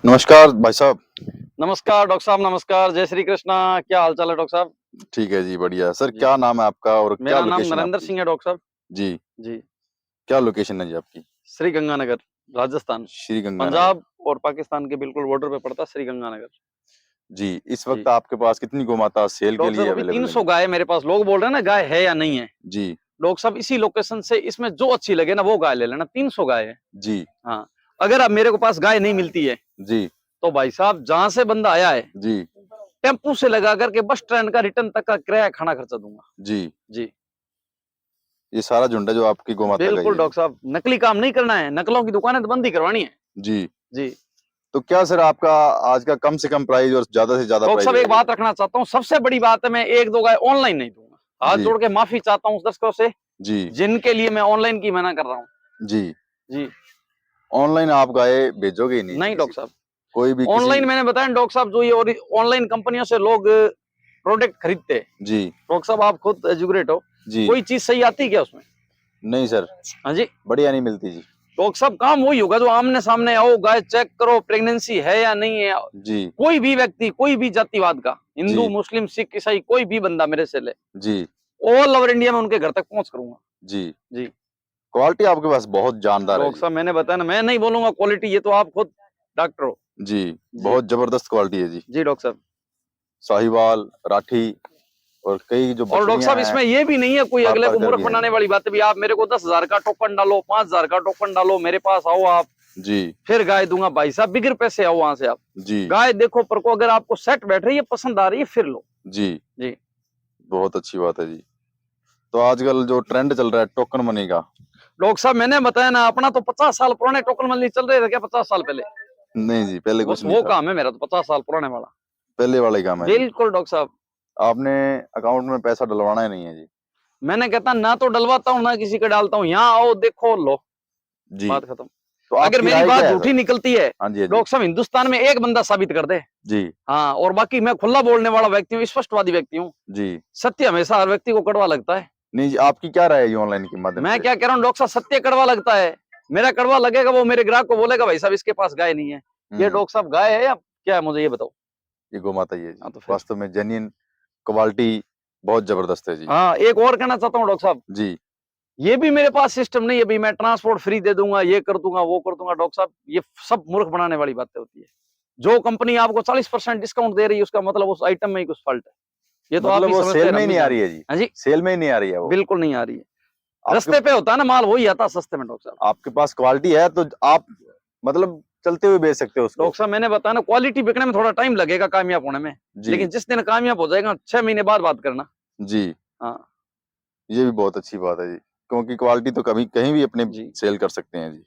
नमस्कार भाई साहब। नमस्कार डॉक्टर साहब, नमस्कार। जय श्री कृष्णा। क्या हाल चाल है डॉक्टर साहब? ठीक है जी, बढ़िया। सर जी, क्या नाम है आपका और क्या मेरा नाम लोकेशन है नरेंद्र आपकी? सिंह है डॉक्टर साहब। जी, जी, क्या लोकेशन है जी आपकी? श्री गंगानगर, राजस्थान। श्री गंगानगर। पंजाब और पाकिस्तान के बिल्कुल बॉर्डर पे पड़ता है श्री गंगानगर। जी, इस जी, वक्त आपके पास कितनी गोमाता सेल के डॉक्टर लिए साहब अभी अवेलेबल है 300 जी? गाय है मेरे पास। लोग बोल रहे हैं ना गाय है या नहीं है। जी, डॉक्टर साहब इसी लोकेशन से इसमें जो अच्छी लगे ना वो गाय ले लेना। 300 गाय है। जी, हाँ, अगर अब मेरे को पास गाय नहीं मिलती है जी, तो भाई साहब जहां से बंदा आया है जी, टेम्पू से लगा करके बस स्टैंड का रिटर्न तक का किराया खाना खर्चा दूंगा। जी। जी, ये सारा झुंड है जो आपकी गोमाता का ही बिल्कुल है जी? डॉक्टर साहब। नकली काम नहीं करना है। नकलों की दुकानें तो बंद ही करवानी है। जी, जी, तो क्या सर आपका आज का कम से कम प्राइस और ज़्यादा से ज़्यादा डॉक्टर प्राइस साहब एक रहेगा? बात रखना चाहता हूँ। सबसे बड़ी बात है, मैं एक दो गाय ऑनलाइन नहीं दूंगा। हाथ जी, जोड़ के माफी चाहता हूँ उस दर्शकों से जी, जिनके लिए मैं ऑनलाइन की मना कर रहा हूँ। जी। जी, ऑनलाइन आप गाय भेजोगे ही नहीं जी नहीं किसी डॉक्टर को? साहब। कोई भी किसी ऑनलाइन मैंने बताया डॉक्टर साहब, जो ये और ऑनलाइन कंपनियों से लोग प्रोडक्ट खरीदते हैं। जी, डॉक्टर साहब आप खुद एजुकेट हो, जी। कोई चीज सही आती है क्या उसमें? नहीं सर, हाँ जी, बढ़िया नहीं मिलती जी। डॉक्टर साहब काम वही होगा जो आमने सामने आओ, गाय चेक करो, प्रेगनेंसी है या नहीं है। जी, कोई भी व्यक्ति, कोई भी जातिवाद का, हिंदू जी, मुस्लिम सिख ईसाई, कोई भी बंदा मेरे से ले, जी, ऑल ओवर इंडिया में उनके घर तक पहुंच करूंगा। जी। जी, क्वालिटी आपके पास बहुत जानदार है डॉक्टर जी। साहब मैंने बताया ना, मैं नहीं बोलूंगा क्वालिटी, ये तो आप खुद डॉक्टर हो। जी, जी, बहुत ज़बरदस्त क्वालिटी है जी। जी डॉक्टर साहब। साहिवाल, राठी और कई जो और डॉक्टर बछड़ियाँ साहब हैं, इसमें ये भी नहीं है कोई अगले को थार-थार कर मूर्ख भी हैं बनाने जी। वाली बात भी। आप मेरे को 10,000 का टोकन डालो, 5,000 का टोकन डालो, मेरे पास आओ आप, जी, फिर गाय दूंगा। भाई साहब बिगर पैसे आओ वहां से आप। जी, गाय देखो परको, अगर आपको सेट बैठ रही है, पसंद आ रही है, फिर लो। जी, जी, बहुत अच्छी बात है जी। तो आजकल जो ट्रेंड चल रहा है टोकन मनी का, डॉक्टर साहब मैंने बताया ना, अपना तो 50 साल पुराने टोकन मनी चल रहे थे क्या 50 साल पहले? नहीं जी, पहले बस कुछ नहीं वो था। काम है मेरा तो 50 साल पुराने वाला। पहले वाला ही काम है जी। बिल्कुल डॉक्टर साहब। आपने अकाउंट में पैसा डलवाना ही नहीं है जी। मैंने कहता ना तो डलवाता हूँ ना किसी का डालता हूँ। यहाँ आओ देखो लो, जी, बात खत्म। तो अगर आपकी मेरी राय बात क्या है झूठी सर? निकलती है हाँ जी, हाँ जी। डॉक्टर साहब, हिंदुस्तान में एक बंदा साबित कर दे। जी, हाँ, और बाकी मैं खुला बोलने वाला व्यक्ति हूँ, स्पष्टवादी व्यक्ति हूँ। जी। सत्य हमेशा हर व्यक्ति को कड़वा लगता है। नहीं जी, आपकी क्या राय है ये ऑनलाइन के माध्यम मैं से? क्या कह रहा हूँ डॉक्टर साहब, सत्य कड़वा लगता है। मेरा कड़वा लगेगा, वो मेरे ग्राहक को बोलेगा भाई साहब इसके पास गाय नहीं है। ये हुँ, डॉक्टर साहब गाय है या क्या है, मुझे ये बताओ। ये गोमाता ही है हाँ जी। तो फिर, वास्तव में जेन्युइन क्वालिटी बहुत ज़बरदस्त है जी। हाँ एक और कहना चाहता हूँ डॉक्टर साहब, जी, ये भी मेरे पास सिस्टम नहीं है भी मैं ट्रांसपोर्ट फ्री दे दूंगा, ये कर दूंगा, वो कर दूंगा। डॉक्टर साहब ये सब मूर्ख बनाने वाली बातें होती है। जो कंपनी आपको 40% डिस्काउंट दे रही है उसका मतलब उस आइटम में ही कुछ फॉल्ट है। ये तो आप मतलब भी वो समझते सेल हैं, में हम ही भी नहीं आ रही जानते है हैं। जी, हाँ जी, सेल में ही नहीं आ रही है वो। बिल्कुल नहीं आ रही है। आपके रास्ते पे होता है ना माल, वही आता सस्ते में डॉक्टर साहब। आपके पास क्वालिटी है तो आप मतलब चलते हुए बेच सकते हो उसको। डॉक्टर साहब मैंने बताया ना, क्वालिटी बिकने में थोड़ा टाइम लगेगा कामयाब होने में, लेकिन जी, जिस दिन कामयाब हो जाएगा 6 महीने बाद बात करना। जी, हाँ ये भी बहुत अच्छी बात है जी, क्योंकि क्वालिटी तो कभी कहीं भी अपने जी, सेल कर सकते हैं जी।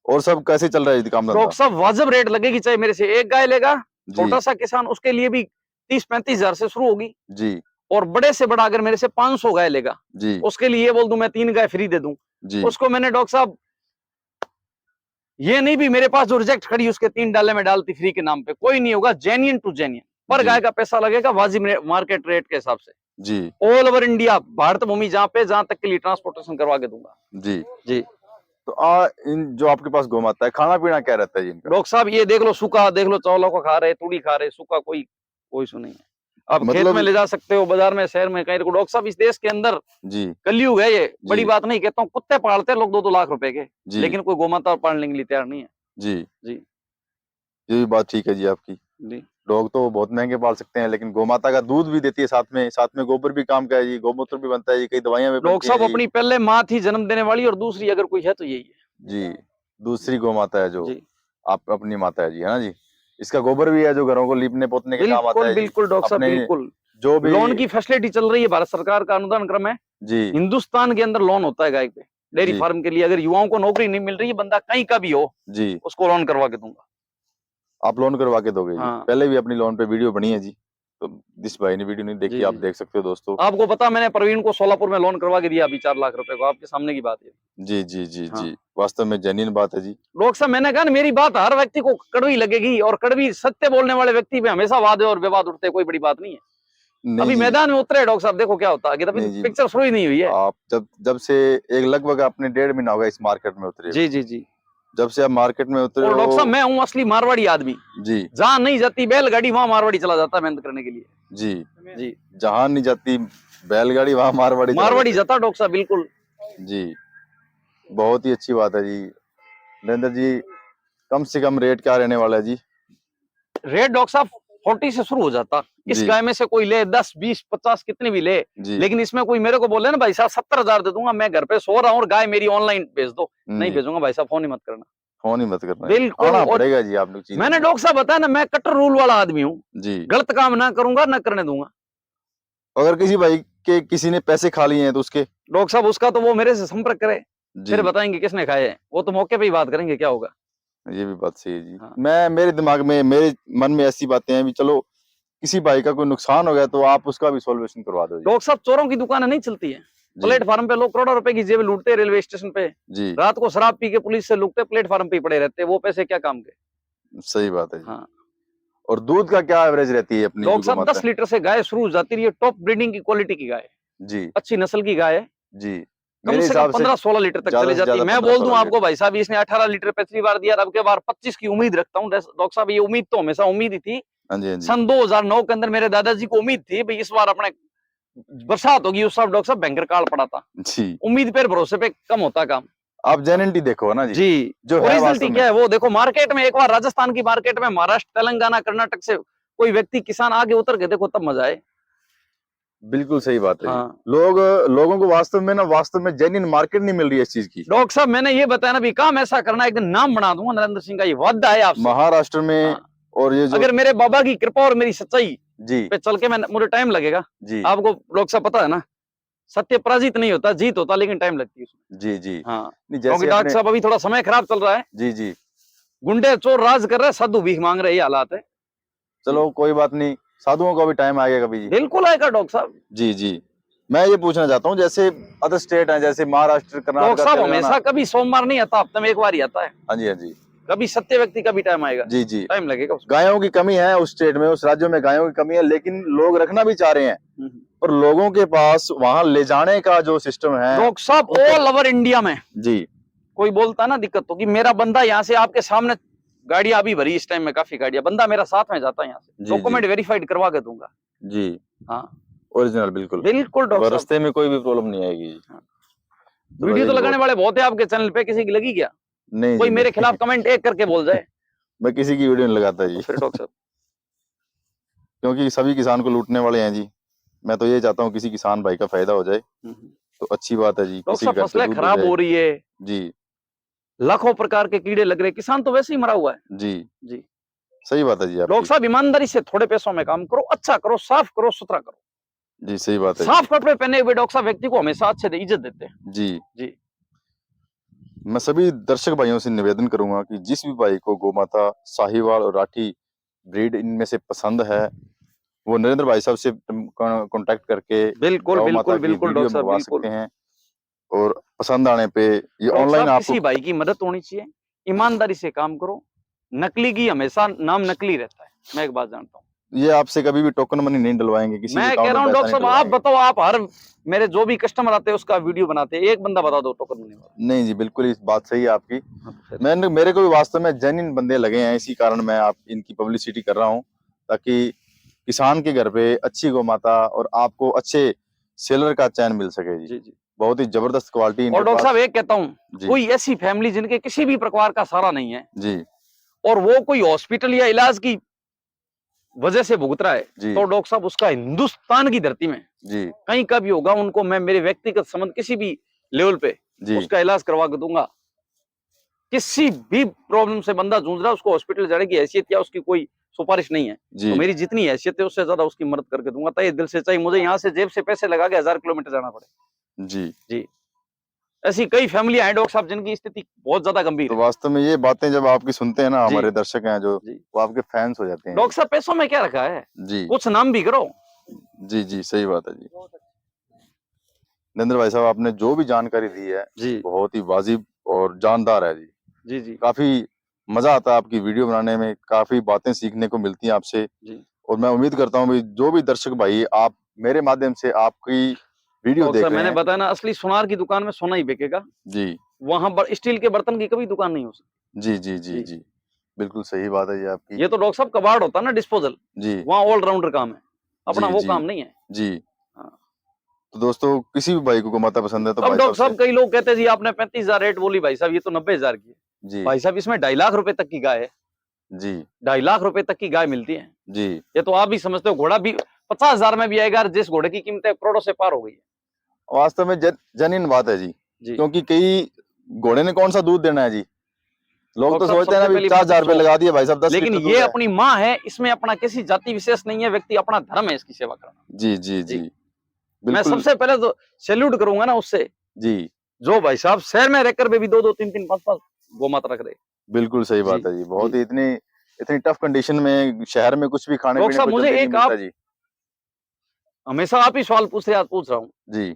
और सब कैसे चल रहा है जी डॉक्टर काम-धंधा? साहब वाजिब रेट लगेगी, चाहे मेरे से एक गाय लेगा, जी, छोटा सा किसान, उसके लिए भी 30-35 हजार से शुरू होगी। जी, और बड़े से बड़ा अगर मेरे से 500 गाय लेगा, जी, उसके लिए ये बोल दूं मैं 3 गाय फ्री दे दूं, जी, उसको मैंने डॉक्टर साहब ये नहीं भी मेरे पास जो रिजेक्ट खड़ी उसके 3 डाले में डालती फ्री के नाम पे, कोई नहीं होगा। जेन्युइन टू जेन्युइन पर जी, गाय का पैसा लगेगा वाजिब मार्केट रेट के हिसाब से। जी, ऑल ओवर इंडिया, भारत भूमि जहां तक के लिए ट्रांसपोर्टेशन करवा के दूंगा। जी। जी, तो इन जो आपके पास गोमाता है, खाना-पीना क्या रहता है जी इनका? डॉक्टर साहब ये देख लो, सूखा देख लो, चावलों को खा रहे, तूड़ी खा रहे, सूखा कोई कोई सु नहीं है। अब खेत में मतलब ले जा सकते हो, बाजार में, शहर में, कहीं। डॉक्टर साहब इस देश के अंदर जी, कलयुग है, ये बड़ी जी, बात नहीं कहता हूँ। कुत्ते पालते हैं लोग 2-2 लाख रुपए के, जी, लेकिन कोई गोमाता पालने के लिए तैयार नहीं है। जी। जी, ये भी बात ठीक है जी आपकी। जी, डॉग तो बहुत महँगे पाल सकते हैं, लेकिन गोमाता का दूध भी देती है साथ में गोबर भी काम का है जी, गौमूत्र भी बनता है जी, कई दवाइयाँ भी डॉक्टर बनती हैं साहब जी। अपनी पहले माँ थी जन्म देने वाली, और दूसरी अगर कोई है तो यही है। जी, दूसरी गोमाता है जो जी, आप अपनी माता है जी, है ना जी? इसका गोबर भी है जो घरों को लीपने-पोतने के काम आता बिल्कुल है जी। बिल्कुल डॉक्टर साहब अपने बिल्कुल। जो भी लोन की फैसिलिटी चल रही है, भारत सरकार का अनुदान क्रम है। जी, हिंदुस्तान के अंदर लोन होता है गाय पे, डेयरी जी, फार्म के लिए। अगर युवाओं को नौकरी नहीं मिल रही है, बंदा कहीं का भी हो, जी। उसको लोन करवा के दूंगा। आप लोन करवा के दोगे जी? हाँ पहले भी अपनी लोन पे वीडियो बनी है जी। तो जिस भाई ने वीडियो नहीं देखी जी, आप जी, जी। देख सकते हो दोस्तों। आपको पता, मैंने प्रवीण को सोलापुर में लोन करवा के दिया अभी 4 लाख रुपए को, आपके सामने की बात है। जी, जी, जी, हाँ, जी। वास्तव में जेन्युइन बात है जी। डॉक्टर साहब मैंने कहा ना, मेरी बात हर व्यक्ति को कड़वी लगेगी, और कड़वी सत्य बोलने वाले व्यक्ति पे हमेशा वाद और विवाद उठते हैं, कोई बड़ी बात नहीं है। नहीं अभी जी, मैदान में उतरे डॉक्टर साहब, देखो क्या होता है। अभी नहीं जी। पिक्चर शुरू ही नहीं हुई है। आप जब जब से एक लगभग आपने 1.5 महीना होगा इस मार्केट में उतरे हुए। जी, जी, जी। जब से आप मार्केट में उतरे और डॉक्टर हो। साहब मैं हूँ असली मारवाड़ी आदमी, जी जहाँ नहीं जाती बैलगाड़ी वहां मारवाड़ी चला जाता है मेहनत करने के लिए। जी, जी जहां नहीं जाती बैलगाड़ी वहां मारवाड़ी चला मारवाड़ी जाता जाता डॉक्टर साहब, बिल्कुल। है। जी, बहुत ही अच्छी बात है जी। नरेंद्र जी, कम से कम रेट क्या रहने वाला है जी? रेट डॉक्टर साहब 40 से शुरू हो जाता। इस जी गाय में से कोई ले 10 20 50 कितने भी ले, जी लेकिन इसमें कोई मेरे को बोले ना भाई साहब 70,000 दे दूंगा, मैं घर पे सो रहा हूँ और गाय मेरी ऑनलाइन भेज दो, नहीं जी, भेजूंगा भाई साहब, फोन ही मत करना। फोन ही मत करना है। बिल्कुल। आना और पड़ेगा जी आप लोग चीजें। मैंने डॉक्टर साहब बताया ना, मैं कट्टर रूल वाला आदमी हूँ, जी, गलत काम ना करूंगा ना करने दूंगा। अगर किसी भाई के किसी ने पैसे खा लिए हैं तो उसके? डॉक्टर साहब उसका तो वो मेरे से संपर्क करे, जी, फिर बताएंगे किसने खाए हैं, वो तो मौके पे ही बात करेंगे क्या होगा। ये भी बात सही है जी। हाँ। मैं मेरे दिमाग में मेरे मन में ऐसी बातें हैं भी, चलो किसी भाई का कोई नुकसान हो गया तो आप उसका भी सॉल्यूशन करवा दो जी। डॉक्टर साहब चोरों की दुकानें नहीं चलती है, जी प्लेटफार्म पे लोग करोड़ों रुपए की जेब लूटते हैं, रेलवे स्टेशन पे जी, रात को शराब पी के पुलिस से लूटते, प्लेटफार्म पे ही पड़े रहते हैं, वो पैसे क्या काम के। सही बात है जी। हाँ और दूध का क्या एवरेज रहती है अपनी जो डॉक्टर साहब गोमाता 10 लीटर से गाय शुरू हो जाती रही है, टॉप ब्रीडिंग की क्वालिटी की गाय है, है? जी अच्छी नस्ल की गाय है, जी, कम मेरे से कम हिसाब से 15-16 लीटर तक ज्यादा चली से जाती है। ज्यादा मैं 15 बोल दूं 16 आपको लीटर। भाई साहब, इसने 18 लीटर पिछली बार दिया, अब के बार 25 की उम्मीद रखता हूँ डॉक्टर साहब, ये उम्मीद तो हमेशा उम्मीद ही थी। हाँ जी हाँ जी सन 2009 के अंदर मेरे दादाजी को उम्मीद थी भाई इस बार अपने बरसात होगी, उस साल डॉक्टर साहब भयंकर काल पड़ा था, जी। उम्मीद पे भरोसे पे कम होता काम। आप जेन्युइनिटी देखो ना जी, जी जो है वास्तव ओरिजिनलिटी में। क्या है वो देखो, मार्केट में एक बार राजस्थान की मार्केट में महाराष्ट्र तेलंगाना कर्नाटक से कोई व्यक्ति किसान आगे उतर के देखो, तब मजा आए। बिल्कुल सही बात है जी। हाँ लोगों को वास्तव में जेन्युइन मार्केट नहीं मिल रही है इस चीज की। डॉक्टर साहब मैंने ये बताया ना भी, काम ऐसा करना एक दिन नाम बना दूंगा नरेंद्र सिंह का, ये वादा है आपसे। महाराष्ट्र में हाँ। और ये जो अगर मेरे बाबा की कृपा और मेरी सच्चाई जी पे चल के मैं, मुझे टाइम लगेगा, जी आपको डॉक्टर साहब पता है ना, सत्य पराजित नहीं होता, जीत होता, लेकिन टाइम लगती है उसमें। जी जी, हाँ नहीं क्योंकि जैसे डॉक्टर अपने साहब अभी थोड़ा समय खराब चल रहा है, जी जी, गुंडे चोर राज कर रहे हैं, साधु भीख मांग रहे हैं, ये हालात है। चलो कोई बात नहीं, साधुओं का भी टाइम आएगा कभी जी। बिल्कुल आएगा डॉक्टर साहब। जी जी, मैं ये पूछना चाहता हूँ, जैसे अदर स्टेट हैं जैसे महाराष्ट्र डॉक्टर कर्नाटक साहब तेलंगाना। हमेशा कभी सोमवार नहीं आता, हफ्ते में एक बार ही आता है, हाँ जी हाँ जी कभी सत्य व्यक्ति का भी टाइम आएगा, जी जी, टाइम लगेगा उसमें। गायों की कमी है उस स्टेट में, उस राज्यों में गायों की कमी है, लेकिन लोग रखना भी चाह रहे हैं, पर लोगों के पास वहां ले जाने का जो सिस्टम है। डॉक्टर साहब ऑल ओवर इंडिया में जी कोई बोलता है ना दिक्कत होगी, मेरा बंदा यहाँ से आपके सामने, गाड़ियां अभी भरी इस टाइम में, काफी गाड़ियां, बंदा मेरा साथ में जाता है यहाँ से, जी डॉक्यूमेंट वेरीफाइड करवा के दूंगा। जी, हाँ ओरिजिनल बिल्कुल, बिल्कुल डॉक्टर साहब। रास्ते में कोई भी प्रॉब्लम नहीं आएगी जी। हाँ। चलो वीडियो ये तो भी लगाने बहुत, वाले बहुत है आपके चैनल पे, किसी की लगी क्या? नहीं कोई जी मेरे नहीं खिलाफ कमेंट एक करके बोल जाए मैं किसी की वीडियो नहीं लगाता जी, फिर डॉक्टर साहब। क्योंकि सभी किसान को लूटने वाले हैं जी। मैं तो ये चाहता हूँ किसी किसान भाई का फायदा हो जाए तो अच्छी बात है जी, डॉक्टर किसी साहब के घर से फसलें दूध हो खराब जाए। हो रही है, जी लाखों प्रकार के कीड़े लग रहे, किसान तो वैसे ही मरा हुआ है। जी, जी सही बात है जी डॉक्टर आपकी। साहब ईमानदारी से थोड़े पैसों में काम करो, अच्छा करो, साफ करो, सुथरा करो। जी सही बात है जी। साफ कपड़े पहने हुए डॉक्टर साहब व्यक्ति को हमेशा अच्छे इज्जत देते हैं। जी जी मैं सभी दर्शक भाइयों से निवेदन करूंगा कि जिस भी भाई को गोमाता, साहिवाल और राठी ब्रीड इनमें से पसंद है, वो नरेंद्र भाई साहब से कांटेक्ट करके बिल्कुल गौ माता बिल्कुल की बिल्कुल वीडियो डॉक्टर साहब मंगवा बिल्कुल। सकते हैं, और पसंद आने पे ये डॉक्टर ऑनलाइन साहब आपको। किसी भाई की मदद होनी चाहिए, ईमानदारी से काम करो, नकली की हमेशा नाम नकली रहता है, मैं एक बात जानता हूँ। ये आपसे कभी भी टोकन मनी नहीं डलवाएंगे, किसी के मैं कह अकाउंट रहा में हूँ पैसा डॉक्टर नहीं साहब आप डलवाएंगे। बताओ, आप हर मेरे जो भी कस्टमर आते हैं उसका वीडियो बनाते हैं, एक बंदा बता दो टोकन मिलने वाला। नहीं जी बिल्कुल, इस बात सही है आपकी। हाँ, तो फिर मैंने मेरे को भी वास्तव में जेन्युइन बंदे लगे हैं, इसी कारण मैं आप इनकी पब्लिसिटी कर रहा हूँ, ताकि किसान के घर पे अच्छी गौ माता और आपको अच्छे सेलर का चैन मिल सके जी। जी जी। बहुत ही जबरदस्त क्वालिटी और इनके डॉक्टर साहब पास। एक कहता हूँ, जी कोई ऐसी फैमिली जिनके किसी भी प्रकार का सहारा नहीं है जी और वो कोई हॉस्पिटल या इलाज की वजह से भुगत रहा है, जी तो डॉक्टर साहब उसका हिंदुस्तान की धरती में जी कहीं का भी होगा, उनको मैं मेरे व्यक्तिगत संबंध किसी भी लेवल पे जी उसका इलाज करवा के दूंगा। किसी भी प्रॉब्लम से बंदा जूझ रहा है, उसको हॉस्पिटल जाने की हैसियत या उसकी कोई सिफारिश नहीं है, जी तो मेरी जितनी हैसियत है उससे ज्यादा उसकी मदद करके दूंगा, ताकि दिल से, चाहिए मुझे यहाँ से जेब से पैसे लगा के 1000 किलोमीटर जाना पड़े। जी। जी ऐसी कई फैमिली हैं डॉक्टर साहब जिनकी स्थिति बहुत ज्यादा गंभीर तो है। वास्तव में ये बातें जब आपकी सुनते हैं ना, जी हमारे दर्शक हैं जो, जी वो आपके फैंस हो जाते हैं डॉक्टर साहब पैसों में क्या रखा है, जी कुछ नाम भी करो। जी जी, सही बात है जी। नरेंद्र भाई साहब, आपने जो भी जानकारी दी है जी बहुत ही वाजिब और जानदार है जी। जी जी काफी मजा आता है आपकी वीडियो बनाने में, काफी बातें सीखने को मिलती हैं आपसे, जी और मैं उम्मीद करता हूँ भाई जो भी दर्शक भाई आप मेरे माध्यम से आपकी वीडियो डॉक्टर देख साहब रहे मैंने हैं। बताया ना, असली सुनार की दुकान में सोना ही बिकेगा, जी वहां पर स्टील के बर्तन की कभी दुकान नहीं हो सकती। जी जी जी जी। जी बिल्कुल सही बात है ये आपकी। ये तो डॉक्टर साहब कबाड़ होता है ना डिस्पोजल, जी वहाँ ऑलराउंडर काम है, अपना जी वो जी काम नहीं है। जी। हाँ। तो दोस्तों किसी भी भाई को गोमाता पसंद है तो तब भाई साहब डॉक्टर से। साहब कई लोग कहते हैं जी आपने 35,000 रेट बोली, भाई साहब ये तो 90,000 की है। जी भाई साहब इसमें 2.5 लाख रुपए तक की गाय है, जी 2.5 लाख रुपए तक की गाय मिलती है। जी ये तो आप भी समझते हो, घोड़ा भी 50,000 में भी आएगा, जिस घोड़े की कीमत करोड़ों से पार हो गई है। वास्तव में जेन्युइन बात है जी। जी क्योंकि कई घोड़े ने कौन सा दूध देना है जी। लोग तो डॉक्टर साहब सोचते हैं सबसे ना भी पहली बात 50,000 रुपये तो लगा दिए भाई साहब 10 लेकिन लीटर ये दूध है। अपनी माँ है, इसमें अपना किसी जाति विशेष नहीं है, व्यक्ति अपना धर्म है इसकी सेवा करना। जी जी जी जी मैं बिल्कुल। सबसे पहले तो सैल्यूट करूंगा ना उससे, जी जो भाई साहब शहर में रहकर भी 2-2 3-3 5-5 गौ माता रख रहे। बिल्कुल सही जी बात है जी। जी बहुत ही इतनी इतनी टफ कंडीशन में शहर में कुछ भी खाने डॉक्टर पीने साहब को मुझे जल्दी नहीं एक मिलता आप जी। हमेशा आप ही सवाल पूछ रहे, आज पूछ रहा हूँ। जी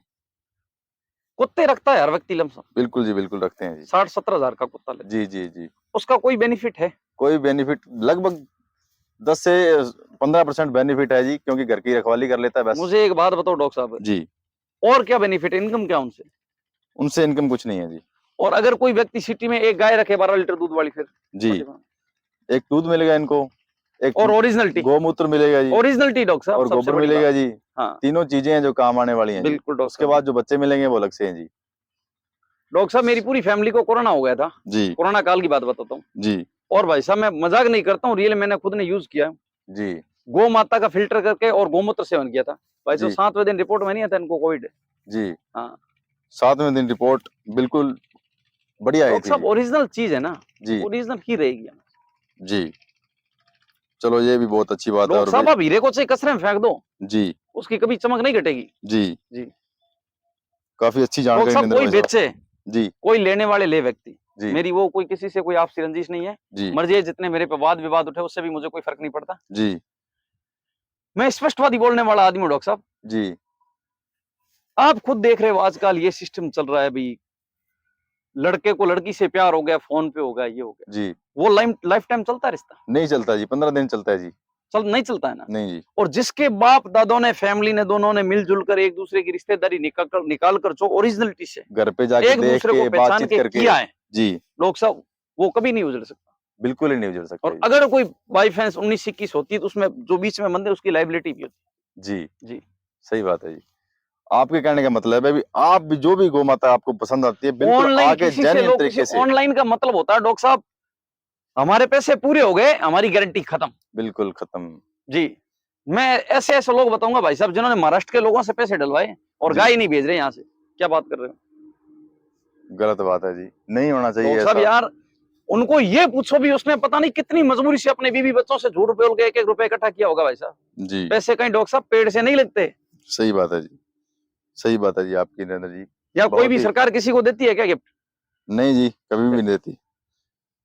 कुत्ते रखता है हर व्यक्ति लमसम बिल्कुल जी बिल्कुल रखते हैं जी। 60-70 हजार का कुत्ता लेता जी है, जी जी उसका कोई बेनिफिट है? कोई बेनिफिट लगभग 10 से 15% बेनिफिट है जी। क्योंकि घर की रखवाली कर लेता है बस। मुझे एक बात बताओ डॉक्टर साहब, जी और क्या बेनिफिट है, इनकम क्या उनसे? उनसे इनकम कुछ नहीं है जी। और अगर कोई व्यक्ति सिटी में एक गाय रखे 12 लीटर दूध वाली, फिर जी एक दूध मिलेगा इनको, एक और ओरिजिनलिटी, गौमूत्र मिलेगा जी, ओरिजिनलिटी डॉक्टर साहब और सबसे गोबर बड़ी बात। मिलेगा जी। हाँ तीनों चीजें हैं जो काम आने वाली हैं जी। बिल्कुल डॉक्टर उसके साहब, बाद जो बच्चे मिलेंगे वो अलग से हैं जी। डॉक्टर साहब मेरी पूरी फैमिली को कोरोना हो गया था, जी कोरोना काल की बात बताता हूँ। जी और भाई साहब मैं मजाक नहीं करता हूँ, रियल मैंने खुद ने यूज किया। जी गौ माता का फिल्टर करके और गोमूत्र सेवन किया था, भाई साहब जी 7वें दिन रिपोर्ट में नहीं आता इनको कोविड। जी हाँ 7वें दिन रिपोर्ट बिल्कुल बढ़िया आई डॉक्टर थी साहब जी। ओरिजिनल चीज है ना, जी ओरिजिनल ही रहेगी। जी चलो ये भी बहुत अच्छी बात है। डॉक्टर और साहब आप हीरे को चाहे कचरे में फेंक दो, जी उसकी कभी चमक नहीं घटेगी। जी जी काफी अच्छी डॉक्टर जानकारी साहब नरेंद्र कोई भाई साहब। बेचे, जी कोई लेने वाले ले व्यक्ति, जी मेरी वो कोई किसी से कोई आपसी रंजिश नहीं है। जी मर्जी है जितने मेरे पे वाद विवाद उठे, उससे भी मुझे कोई फर्क नहीं पड़ता। जी मैं स्पष्टवादी बोलने वाला आदमी हूँ डॉक्टर साहब। जी आप खुद देख रहे हो आजकल ये सिस्टम चल रहा है भाई, लड़के को लड़की से प्यार हो गया, फोन पे हो गया, ये हो गया, जी वो लाइफ टाइम चलता है रिश्ता? नहीं चलता जी। 15 दिन चलता है जी। चल नहीं चलता है ना। नहीं जी। और जिसके बाप दादों ने, फैमिली ने, दोनों ने मिलजुल कर एक दूसरे की रिश्तेदारी निकाल कर जो ओरिजिनलिटी से घर पे जाके एक देख दूसरे को के पहचान बातचीत के करके। किया है जी लोग सब, वो कभी नहीं उजड़ सकता। बिल्कुल ही नहीं उजड़ सकते और जी। अगर कोई बाई चांस 19-21 होती है तो उसमें जो बीच में बंदे, उसकी लाइबिलिटी भी होती जी है। जी सही बात है जी। आपके कहने का मतलब है भी आप भी जो भी गौ माता आपको पसंद आती है बिल्कुल ऑनलाइन आगे किसी से जेन्युइन लोग, किसी तरीके से। ऑनलाइन का मतलब होता है डॉक्टर साहब, हमारे पैसे पूरे हो गए, हमारी गारंटी खत्म। बिल्कुल खत्म। जी मैं ऐसे ऐसे लोग बताऊंगा भाई साहब, जिन्होंने महाराष्ट्र के लोगों से पैसे डलवाए और जी गाय नहीं भेज रहे यहाँ से। क्या बात कर रहे हो गलत बात है जी। नहीं होना चाहिए डॉक्टर साहब? ऐसा। यार उनको ये पूछो भी, उसने पता नहीं कितनी मजबूरी से अपने बीवी बच्चों से झूठ बोल के 1-1 रुपए इकट्ठा किया होगा भाई साहब। जी पैसे कहीं डॉक्टर साहब पेड़ से नहीं लगते। सही बात है जी। सही बात है जी आपकी नरेंद्र जी। या कोई बहुत भी ही। सरकार किसी को देती है क्या गिफ्ट? नहीं जी कभी भी नहीं देती।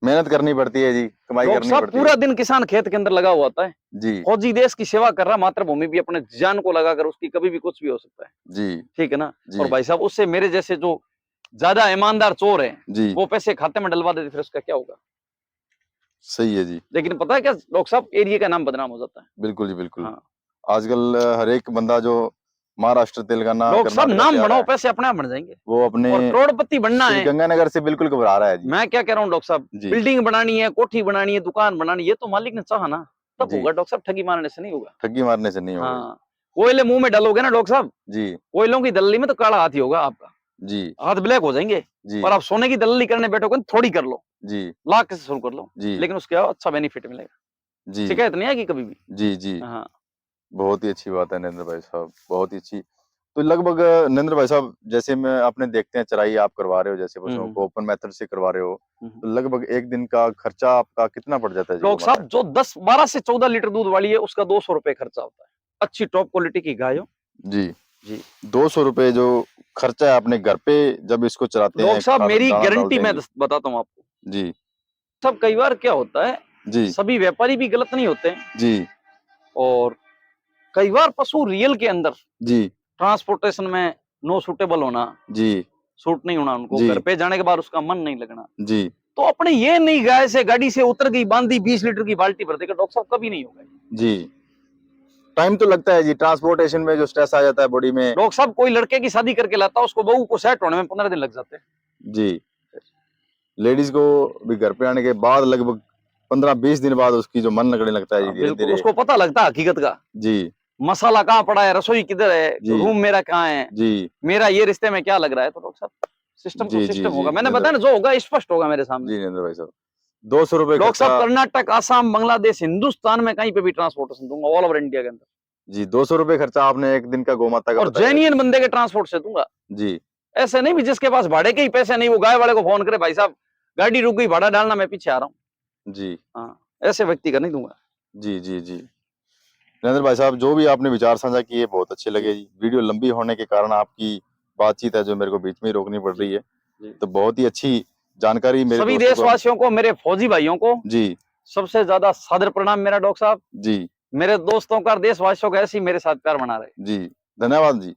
मेहनत करनी पड़ती है जी, कमाई डॉक्टर करनी साहब पड़ती है। पूरा दिन किसान खेत के अंदर लगा हुआ होता है, जी फौजी देश की सेवा कर रहा, मातृभूमि भी अपने जान को लगाकर, उसकी कभी भी कुछ भी हो सकता है। जी ठीक है ना। जी और भाई साहब उससे मेरे जैसे जो ज्यादा ईमानदार चोर है, जी वो पैसे खाते में डलवा देते, फिर उसका क्या होगा? सही है जी। लेकिन पता है क्या डॉक्टर साहब, एरिया का नाम बदनाम हो जाता है। बिल्कुल जी बिल्कुल। हाँ आजकल हर एक बंदा जो महाराष्ट्र तेलंगाना डॉक्टर साहब कर्नाटका से नाम आ रहा बढ़ाओ, है पैसे अपने आप बढ़ जाएंगे। वो अपने और करोड़पति बनना है, श्रीगंगानगर से बिल्कुल घबरा रहा है जी। मैं क्या कह रहा हूँ डॉक्टर साहब, जी बिल्डिंग बनानी है, कोठी बनानी है, दुकान बनानी है, ये तो मालिक ने चाहा ना, तब जी होगा डॉक्टर साहब, ठगी मारने से नहीं होगा। ठगी मारने से नहीं होगा जी। हाँ कोयले मुंह में डालोगे ना डॉक्टर साहब, जी कोयलों की दलाली में तो काला हाथ ही होगा आपका, जी हाथ ब्लैक हो जाएंगे। जी और आप सोने की दलाली करने बैठोगे तो थोड़ी कर लो, जी लाख से शुरू कर लो, जी लेकिन उसके अच्छा बेनिफिट मिलेगा, जी शिकायत नहीं आएगी कभी भी। जी जी हाँ बहुत ही अच्छी बात है नरेंद्र भाई साहब, बहुत ही अच्छी। तो लगभग नरेंद्र भाई साहब जैसे मैं अपने देखते हैं चराई आप करवा रहे हो, जैसे पशुओं को ओपन मेथड से करवा रहे हो, हम्म। तो लगभग एक दिन का खर्चा आपका कितना पड़ जाता है जी डॉक्टर गोमाता साहब जो 12 से 14 लीटर दूध वाली है, उसका 200 रुपए खर्चा होता है, अच्छी टॉप क्वालिटी की गाय हो। का? जी जी 200 रुपए जो खर्चा है अपने घर पे जब इसको चराते डॉक्टर हैं, साहब मेरी दाना गारंटी डालते हैं मैं जी। बताता हूँ आपको। जी सब कई बार क्या होता है, जी सभी व्यापारी भी गलत नहीं होते हैं, जी और कई बार पशु रियल के अंदर जी ट्रांसपोर्टेशन में नो सूटेबल होना, जी सूट नहीं होना, उनको जी घर पे जाने के बाद उसका मन नहीं लगना, जी तो अपने ये नहीं गाय से गाड़ी से उतर गई, बांधी 20 लीटर की बाल्टी भर देगा, डॉक्टर साहब कभी नहीं होगा। जी टाइम तो लगता है जी, ट्रांसपोर्टेशन में जो स्ट्रेस आ जाता है बॉडी में। डॉक्टर साहब कोई लड़के की शादी करके लाता है, उसको बहू को सेट होने में 15 दिन लग जाते हैं। जी लेडीज को भी घर पे आने के बाद लगभग 15-20 दिन बाद उसकी जो मन लगने लगता है धीरे बिल्कुल धीरे। उसको पता लगता है हकीकत का, जी मसाला कहाँ पड़ा है, रसोई किधर है, जी रूम मेरा कहाँ है, जी मेरा ये रिश्ते में क्या लग रहा है। तो डॉक्टर साहब सिस्टम तो जी जी सिस्टम जी होगा, मैंने नरेंद्र बताया ना, जो होगा स्पष्ट होगा मेरे सामने। जी नरेंद्र भाई साहब, 200 रुपये डॉक्टर साहब खर्चा। कर्नाटक, आसाम, बांग्लादेश, हिंदुस्तान में कहीं पे भी ट्रांसपोर्टेशन दूंगा, ऑल ओवर इंडिया के अंदर। जी 200 रुपये खर्चा आपने एक दिन का गोमाता का और बताया। जेन्युइन बंदे के ट्रांसपोर्ट से दूंगा। जी ऐसे नहीं भी जिसके पास भाड़े के ही पैसे नहीं, वो गाय वाले को फोन करे, भाई साहब गाड़ी रुक गई, भाड़ा डालना, मैं पीछे आ रहा हूँ। जी हाँ, ऐसे व्यक्ति का नहीं दूंगा। जी जी जी नरेंद्र भाई साहब, जो भी आपने विचार साझा किए बहुत अच्छे जी लगे जी। वीडियो लंबी होने के कारण आपकी बातचीत है जो मेरे को बीच में ही रोकनी पड़ जी रही है, जी। तो बहुत ही अच्छी जानकारी मेरे सभी दोस्तों को। देशवासियों को, मेरे फौजी भाइयों को जी सबसे ज्यादा सादर प्रणाम मेरा डॉक्टर साहब। जी मेरे दोस्तों का, देशवासियों का ऐसे ही मेरे साथ प्यार बना रहे। जी धन्यवाद जी।